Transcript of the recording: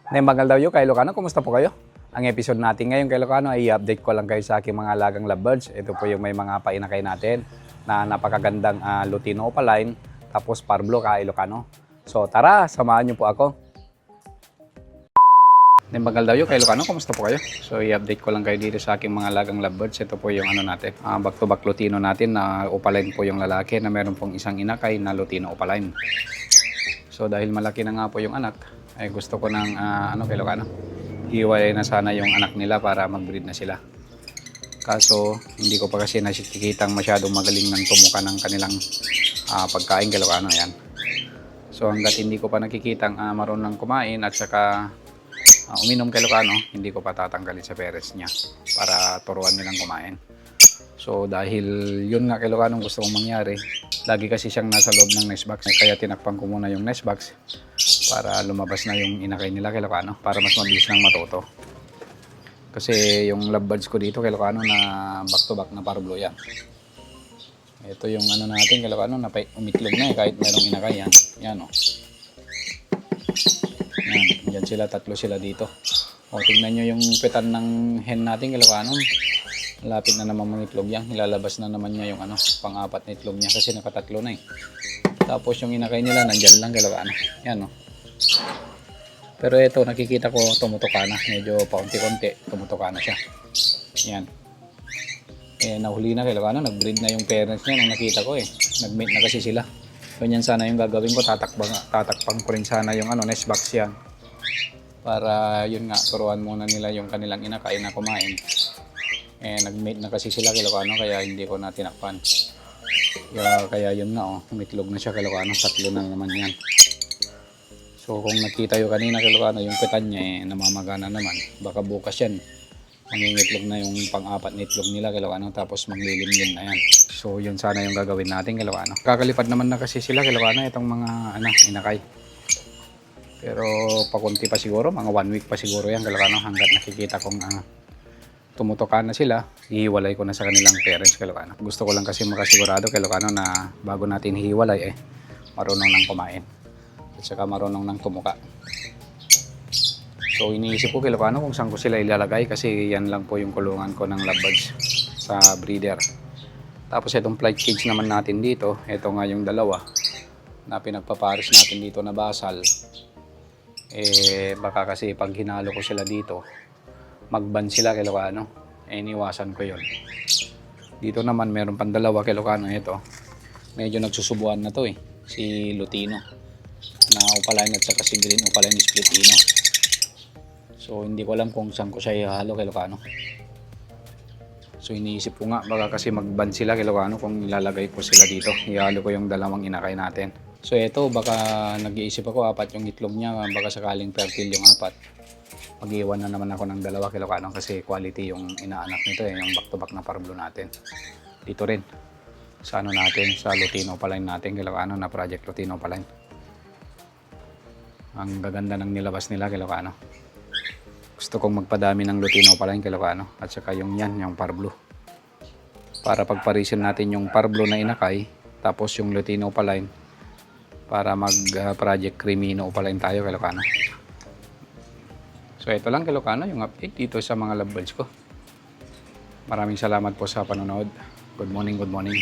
Nembagal daw yun kay Ilocano, kumusta po kayo? Ang episode natin ngayon kay Ilocano ay i-update ko lang kayo sa aking mga alagang lovebirds. Ito po yung may mga painakay natin na napakagandang Lutino Opaline, tapos Parblo kay Ilocano. So tara, samahan niyo po ako. Nembagal daw yun kay Ilocano, kumusta po kayo? So i-update ko lang kayo dito sa aking mga alagang lovebirds. Ito po yung natin, back to back Lutino natin na Opaline po yung lalaki na meron pong isang inakay na Lutino Opaline. So dahil malaki na nga po yung anak, ay gusto ko ng kay Ilocano, hiwalay na sana yung anak nila para mag-breed na sila. Kaso hindi ko pa kasi nakikitang masyadong magaling ng tumuka ng kanilang pagkain kay Ilocano. Yan. So hanggat hindi ko pa nakikitang marunong kumain at saka uminom kay Ilocano, hindi ko pa tatanggalin sa parents niya para turuan nilang kumain. So dahil yun nga kay Ilocano gusto kong mangyari, lagi kasi siyang nasa loob ng nest box, kaya tinakpan ko muna yung nest box para lumabas na yung inakay nila kay Ilocano para mas mabilis nang matuto. Kasi yung lovebirds ko dito kay Ilocano na back to back na Parblo yan. Ito yung natin kay Ilocano na umitlog na kahit merong inakay yan. Yan o. Yan, yan sila, tatlo sila dito. O tingnan nyo yung petan ng hen natin kay Ilocano. Lapit na naman mangitlog yan. Ilalabas na naman niya yung pang-apat na itlog niya kasi nakatatlo na eh. Tapos yung inakay nila nandyan lang kay Ilocano. Yan o. Pero ito nakikita ko tumutuka na. Medyo paunti-unti tumutuka na siya. Yan. Nahuli na kay Ilocano. Nag-breed na yung parents niya nung nakita ko eh. Nag-mate na kasi sila. Ganyan sana yung gagawin ko. Tatakpang ko rin sana yung nest box yan. Para yun nga, turuan muna nila yung kanilang inakay na kumain. Nag-mate na kasi sila kay Ilocano kaya hindi ko na tinakpan. Kaya yun nga umitlog na siya kay Ilocano. Tatlo na naman yan. So kung nakita yung kanina kay Ilocano, yung petan niya namamagana naman. Baka bukas yan. Mangingitlog na yung pang-apat na itlog nila kay Ilocano tapos maglilimlim na yan. So yun sana yung gagawin natin kay Ilocano. Kakalipad naman na kasi sila kay Ilocano itong mga inakay. Pero pakunti pa siguro, mga 1 week pa siguro yan kay Ilocano hanggat nakikita kong tumutukan na sila, hihiwalay ko na sa kanilang parents kay Ilocano. Gusto ko lang kasi makasigurado kay Ilocano na bago natin hihiwalay marunong nang kumain at saka marunong nang tumuka. So iniisip ko kay Ilocano kung saan ko sila ilalagay kasi yan lang po yung kulungan ko ng lovebirds sa breeder. Tapos itong flight cage naman natin dito, ito nga yung dalawa na pinagpapares natin dito na basal. Baka kasi pag hinalo ko sila dito, magban sila kay Ilocano. Iniwasan ko yon. Dito naman meron pang dalawa kay Ilocano. Ito medyo nagsusubuan na to si Lutino na Opaline at saka si Green Opaline Splitino. So hindi ko alam kung saan ko siya ihalo kay Ilocano. So iniisip ko nga baka kasi magban sila kay Ilocano kung ilalagay ko sila dito. Ihalo ko yung dalawang inakay natin. So ito baka nag-iisip ako apat yung itlog niya, baka sakaling fertile yung apat. Mag-iwan na naman ako ng dalawa kay Ilocano kasi quality yung inaanak nito yung back to back na Parblo natin. Dito rin sa natin, sa Lutino Opaline natin kay Ilocano na Project Lutino Opaline. Ang gaganda ng nilabas nila kay Ilocano. Gusto kong magpadami ng Lutino Opaline kay Ilocano at saka yung Parblo. Para pagparisin natin yung Parblo na inakay tapos yung Lutino Opaline para mag-Project Crimino Opaline tayo kay Ilocano. So ito lang kay Ilocano yung update dito sa mga lovebirds ko. Maraming salamat po sa panonood. Good morning, good morning.